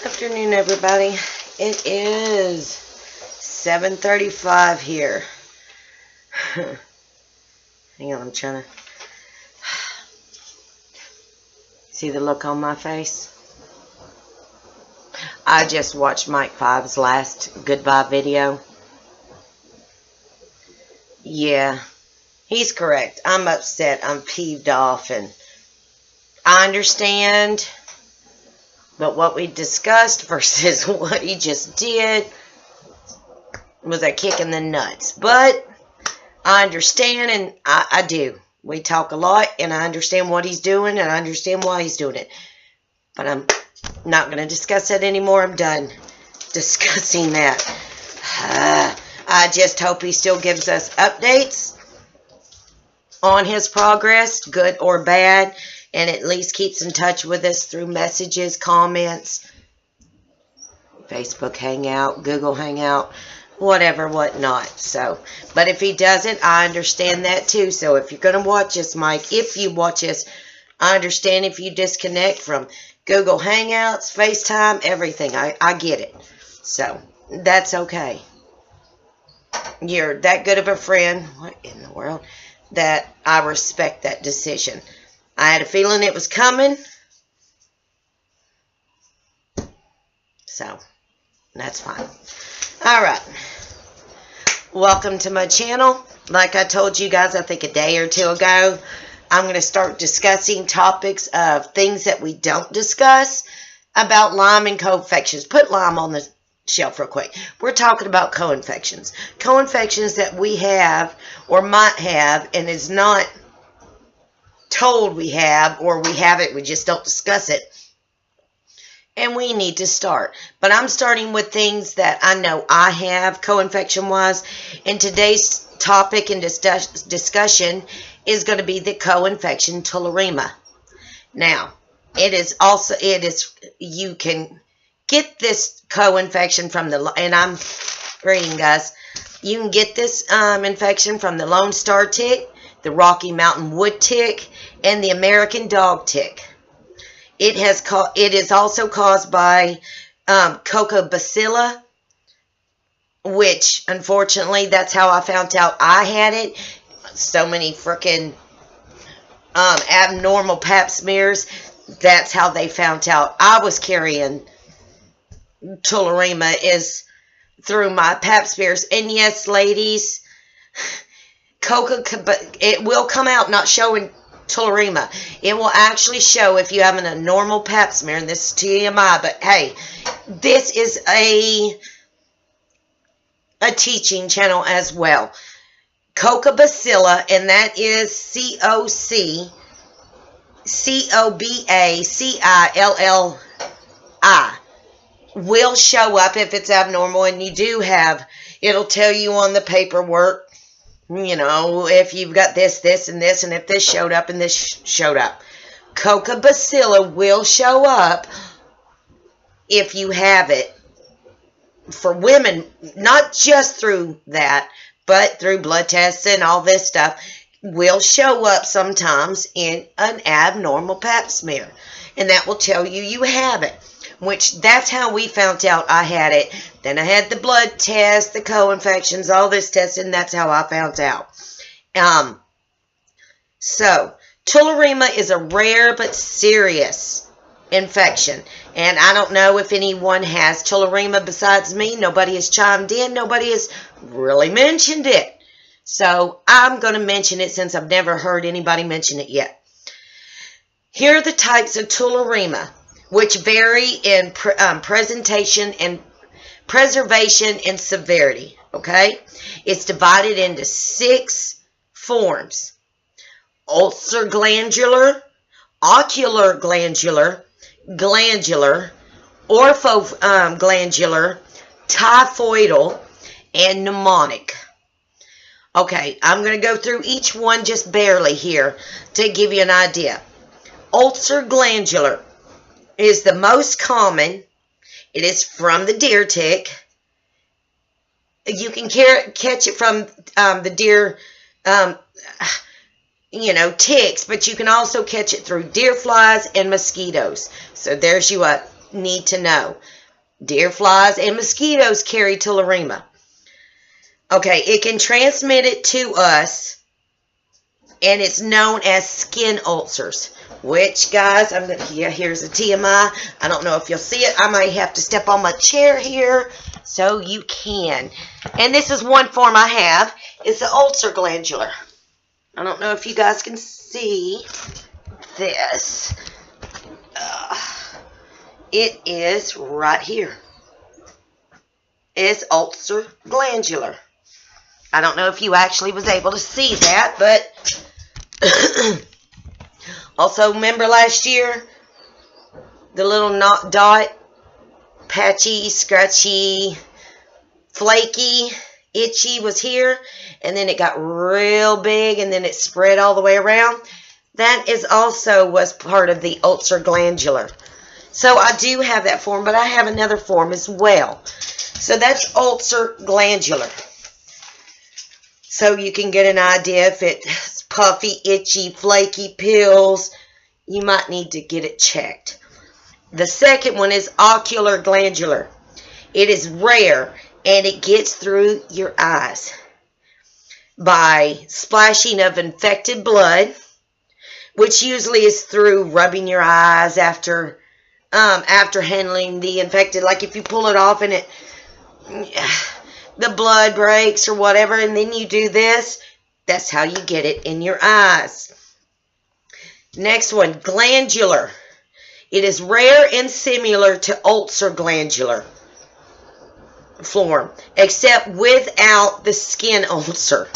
Afternoon, everybody. It is 7:35 here. Hang on, I'm trying to see the look on my face. I just watched Mike 5's last goodbye video. Yeah, he's correct. I'm upset. I'm peeved off, and I understand. But what we discussed versus what he just did was a kick in the nuts. But I understand, and I do. We talk a lot, and I understand what he's doing, and I understand why he's doing it. But I'm not going to discuss that anymore. I'm done discussing that. I just hope he still gives us updates on his progress, good or bad, and at least keeps in touch with us through messages, comments, Facebook Hangout, Google Hangout, whatever, whatnot. So, but if he doesn't, I understand that too. So if you're going to watch us, Mike, if you watch us, I understand if you disconnect from Google Hangouts, FaceTime, everything. I get it. So, that's okay. You're that good of a friend, what in the world, that I respect that decision. I had a feeling it was coming. So, that's fine. Alright. Welcome to my channel. Like I told you guys, I think a day or two ago, I'm going to start discussing topics of things that we don't discuss about Lyme and co-infections. Put Lyme on the shelf real quick. We're talking about co-infections. Co-infections that we have or might have and is not told we have, or we have it, we just don't discuss it. And we need to start. But I'm starting with things that I know I have co-infection wise. And today's topic and discussion is going to be the co-infection Tularemia. Now, you can get this co-infection from and I'm reading, guys. You can get this infection from the Lone Star tick, the Rocky Mountain wood tick, and the American dog tick. It is also caused by Coccobacilla, which unfortunately that's how I found out I had it. So many freaking abnormal pap smears. That's how they found out I was carrying Tularemia, is through my pap smears. And yes, ladies, it will come out not showing Tularemia. It will actually show if you have a normal pap smear, and this is TMI, but hey, this is a teaching channel as well. Coccobacilla, and that is Coccobacilli, will show up if it's abnormal, and you do have, it'll tell you on the paperwork, you know, if you've got this, and this, and if this showed up and this showed up. Coccobacilla will show up if you have it. For women, not just through that, but through blood tests and all this stuff, will show up sometimes in an abnormal pap smear. And that will tell you you have it. Which, that's how we found out I had it. Then I had the blood test, the co-infections, all this testing. That's how I found out. So, Tularemia is a rare but serious infection. And I don't know if anyone has Tularemia besides me. Nobody has chimed in. Nobody has really mentioned it. So, I'm going to mention it since I've never heard anybody mention it yet. Here are the types of Tularemia, which vary in presentation and preservation and severity, okay? It's divided into 6 forms: ulcer glandular, ocular glandular, glandular, orthoglandular, typhoidal, and pneumonic. Okay, I'm going to go through each one just barely here to give you an idea. Ulcer glandular is the most common. It is from the deer tick. You can catch it from the deer ticks, but you can also catch it through deer flies and mosquitoes. So there's you a need to know. Deer flies and mosquitoes carry tularemia. Okay, it can transmit it to us, and it's known as skin ulcers, which, guys, here's a TMI. I don't know if you'll see it. I might have to step on my chair here so you can. And this is one form I have. It's the ulcer glandular. I don't know if you guys can see this. It is right here. It's ulcer glandular. I don't know if you actually was able to see that, but also remember last year, the little dot, patchy, scratchy, flaky, itchy was here, and then it got real big, and then it spread all the way around. That was part of the ulcer glandular. So I do have that form, but I have another form as well. So that's ulcer glandular. So you can get an idea if it's puffy, itchy, flaky pills, you might need to get it checked. The second one is ocular glandular. It is rare, and it gets through your eyes by splashing of infected blood, which usually is through rubbing your eyes after handling the infected. Like if you pull it off and the blood breaks or whatever, and then you do this, that's how you get it in your eyes. Next one, glandular. It is rare and similar to ulcer glandular form, except without the skin ulcer,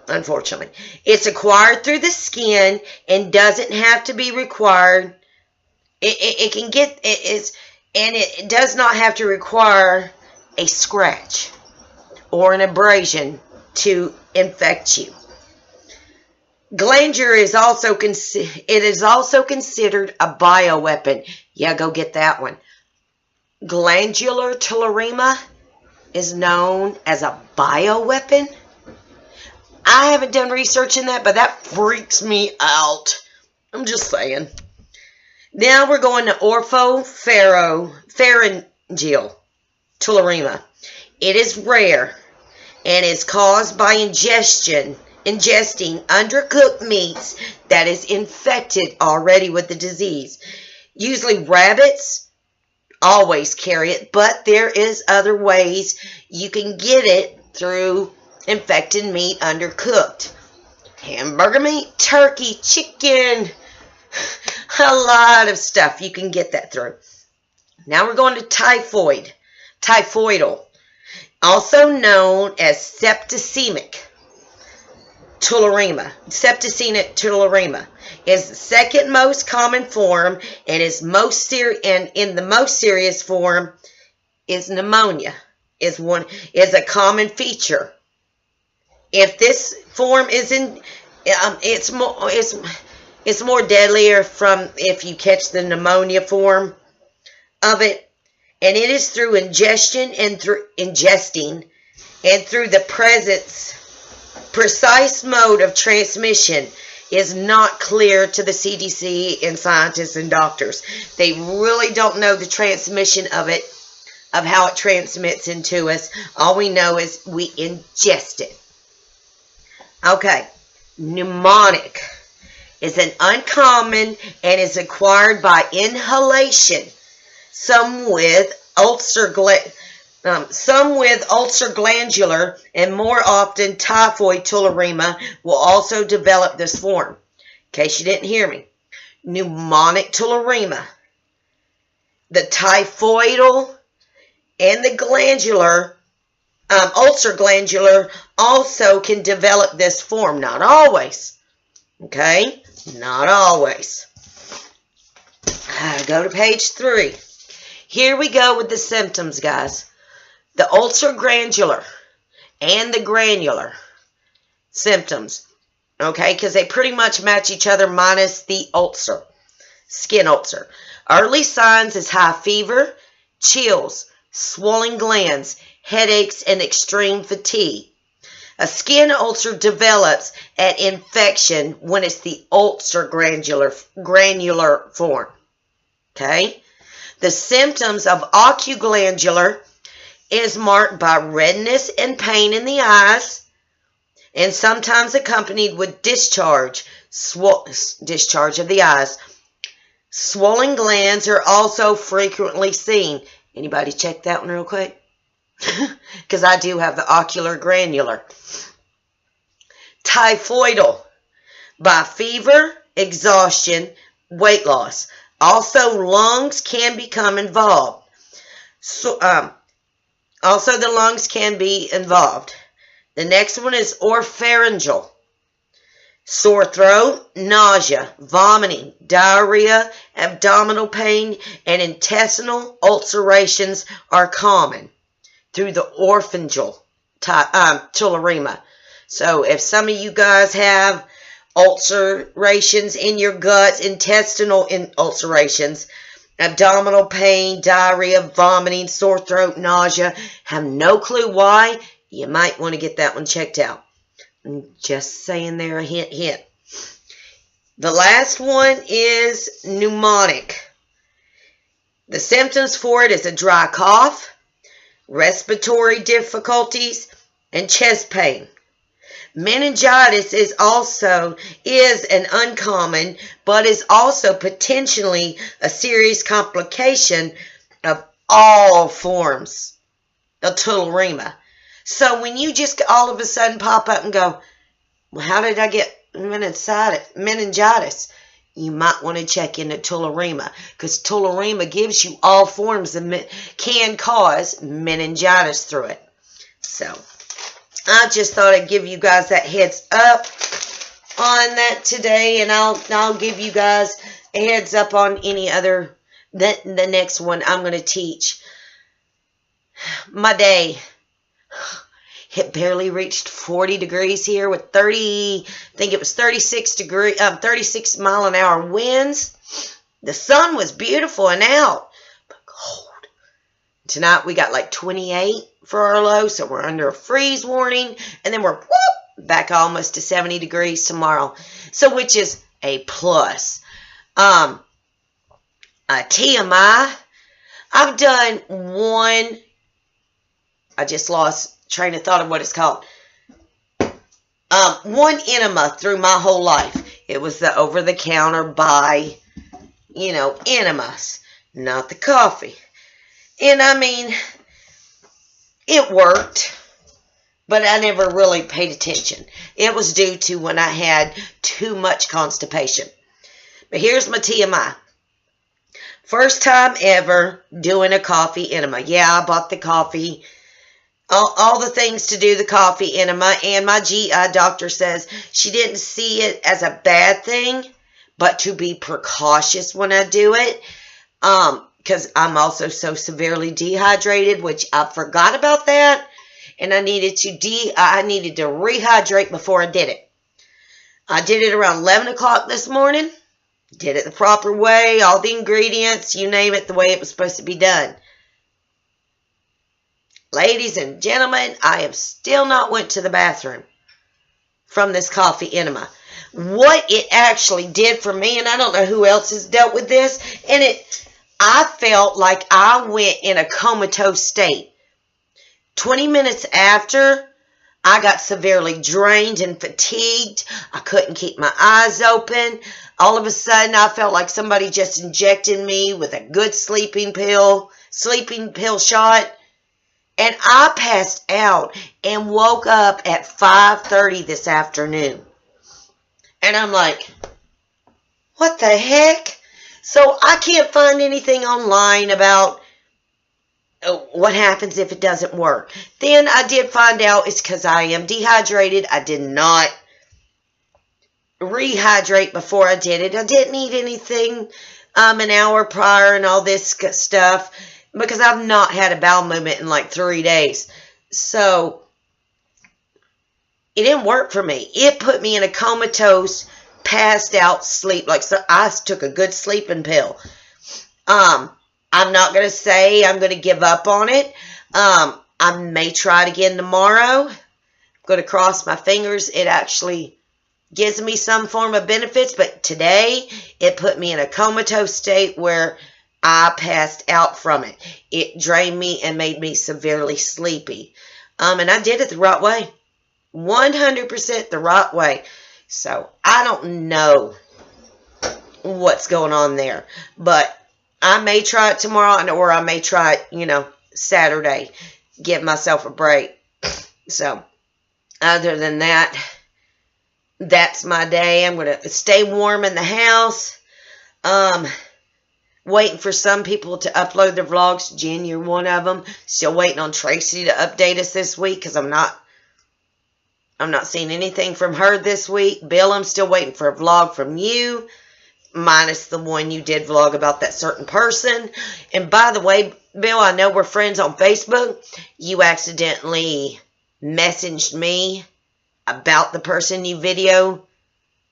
unfortunately. It's acquired through the skin and doesn't have to be required. It does not have to require a scratch or an abrasion to infect you. Glandular is also considered a bioweapon. Yeah, go get that one. Glandular tularemia is known as a bioweapon. I haven't done research in that, but that freaks me out. I'm just saying. Now we're going to oropharyngeal tularemia. It is rare and is caused by ingesting undercooked meats that is infected already with the disease. Usually rabbits always carry it, but there is other ways you can get it through infected meat undercooked. Hamburger meat, turkey, chicken, a lot of stuff you can get that through. Now we're going to typhoidal, also known as septicemic tularemia. Septicemic tularemia is the second most common form and is in the most serious form is pneumonia. Is a common feature. If this form it's more deadlier from if you catch the pneumonia form of it, and it is through ingesting and through the precise mode of transmission is not clear to the CDC and scientists and doctors. They really don't know the transmission of it, of how it transmits into us. All we know is we ingest it. Okay, pneumonic is an uncommon and is acquired by inhalation. Some with ulcer glandular and more often typhoid tularemia will also develop this form. In case you didn't hear me, pneumonic tularemia, the typhoidal and the glandular, ulcer glandular also can develop this form. Not always. Okay? Not always. Go to page 3. Here we go with the symptoms, guys. The ulcer glandular and the granular symptoms. Okay? Because they pretty much match each other minus the ulcer. Skin ulcer. Early signs is high fever, chills, swollen glands, headaches, and extreme fatigue. A skin ulcer develops at infection when it's the ulcer granular form. Okay? The symptoms of oculoglandular is marked by redness and pain in the eyes, and sometimes accompanied with discharge of the eyes. Swollen glands are also frequently seen. Anybody check that one real quick? Because I do have the ocular granular. Typhoidal, by fever, exhaustion, weight loss. Also, lungs can become involved. Also, the lungs can be involved. The next one is oropharyngeal. Sore throat, nausea, vomiting, diarrhea, abdominal pain, and intestinal ulcerations are common through the oropharyngeal tularemia. So if some of you guys have ulcerations in your guts, intestinal ulcerations, abdominal pain, diarrhea, vomiting, sore throat, nausea, have no clue why, you might want to get that one checked out. I'm just saying there, a hint, hint. The last one is pneumonic. The symptoms for it is a dry cough, respiratory difficulties, and chest pain. Meningitis is an uncommon, but is also potentially a serious complication of all forms of tularemia. So when you just all of a sudden pop up and go, well, how did I get meningitis? You might want to check into tularemia, because tularemia gives you all forms of can cause meningitis through it. So I just thought I'd give you guys that heads up on that today, and I'll give you guys a heads up on any other the next one I'm going to teach. My day, it barely reached 40 degrees here with 36 mile an hour winds. The sun was beautiful and out, but cold. Tonight we got like 28 for our low, so we're under a freeze warning, and then we're back almost to 70 degrees tomorrow, so which is a plus. TMI, I've done one, I just lost train of thought of what it's called. One enema through my whole life. It was the over-the-counter buy, enemas, not the coffee. And I mean, it worked, but I never really paid attention. It was due to when I had too much constipation. But here's my TMI. First time ever doing a coffee enema. Yeah, I bought the coffee, all the things to do the coffee enema, and my GI doctor says she didn't see it as a bad thing, but to be precautious when I do it, because I'm also so severely dehydrated, which I forgot about that, and I needed to rehydrate before I did it. I did it around 11 o'clock this morning, did it the proper way, all the ingredients, you name it, the way it was supposed to be done. Ladies and gentlemen, I have still not went to the bathroom from this coffee enema. What it actually did for me, and I don't know who else has dealt with this, and I felt like I went in a comatose state. 20 minutes after, I got severely drained and fatigued. I couldn't keep my eyes open. All of a sudden, I felt like somebody just injected me with a good sleeping pill shot. And I passed out and woke up at 5:30 this afternoon. And I'm like, what the heck? So I can't find anything online about what happens if it doesn't work. Then I did find out it's because I am dehydrated. I did not rehydrate before I did it. I didn't eat anything an hour prior and all this stuff, because I've not had a bowel movement in like 3 days. So it didn't work for me. It put me in a comatose, passed out sleep. So I took a good sleeping pill. I'm not going to say I'm going to give up on it. I may try it again tomorrow. I'm going to cross my fingers. It actually gives me some form of benefits. But today, it put me in a comatose state where I passed out from it. It drained me and made me severely sleepy. And I did it the right way. 100% the right way. So, I don't know what's going on there. But I may try it tomorrow, or I may try it, Saturday. Give myself a break. So, other than that, that's my day. I'm going to stay warm in the house. Waiting for some people to upload their vlogs. Jen, you're one of them. Still waiting on Tracy to update us this week because I'm not seeing anything from her this week. Bill, I'm still waiting for a vlog from you, minus the one you did vlog about that certain person. And by the way, Bill, I know we're friends on Facebook. You accidentally messaged me about the person you video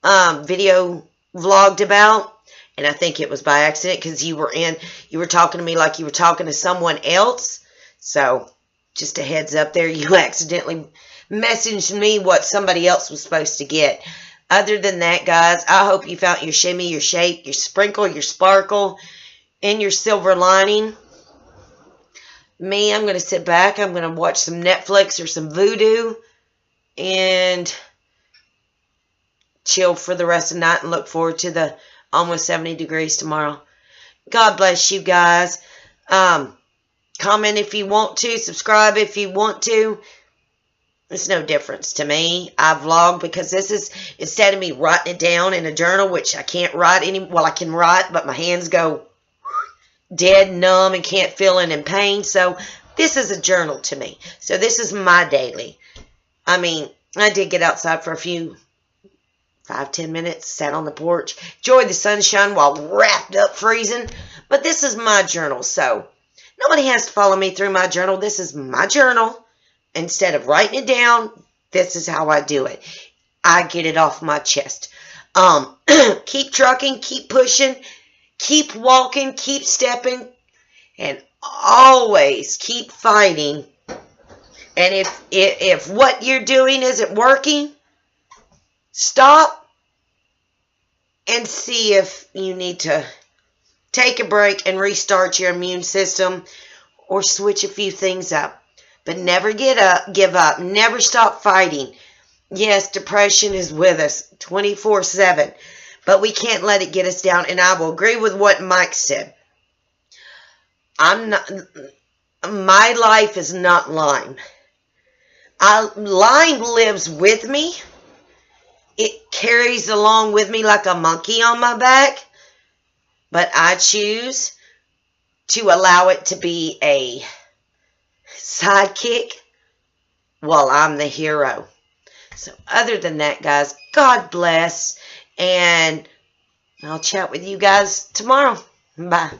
vlogged about. And I think it was by accident because you were talking to me like you were talking to someone else. So, just a heads up there, you accidentally messaged me what somebody else was supposed to get. Other than that, guys, I hope you found your shimmy, your shake, your sprinkle, your sparkle, and your silver lining. Me, I'm going to sit back. I'm going to watch some Netflix or some Voodoo and chill for the rest of the night and look forward to the almost 70 degrees tomorrow. God bless you guys. Comment if you want to. Subscribe if you want to. It's no difference to me. I vlog because this is, instead of me writing it down in a journal, which I can't write any, well, I can write, but my hands go dead, numb, and can't feel it in pain. So this is a journal to me. So this is my daily. I mean, I did get outside for a few 5-10 minutes, sat on the porch, enjoyed the sunshine while wrapped up freezing. But this is my journal, so nobody has to follow me through my journal. This is my journal. Instead of writing it down, this is how I do it. I get it off my chest. Keep trucking, keep pushing, keep walking, keep stepping, and always keep fighting. And if what you're doing isn't working, stop and see if you need to take a break and restart your immune system or switch a few things up. But never give up. Never stop fighting. Yes, depression is with us 24/7, but we can't let it get us down. And I will agree with what Mike said. My life is not Lyme. Lyme lives with me. It carries along with me like a monkey on my back. But I choose to allow it to be a sidekick while I'm the hero. So other than that, guys, God bless. And I'll chat with you guys tomorrow. Bye.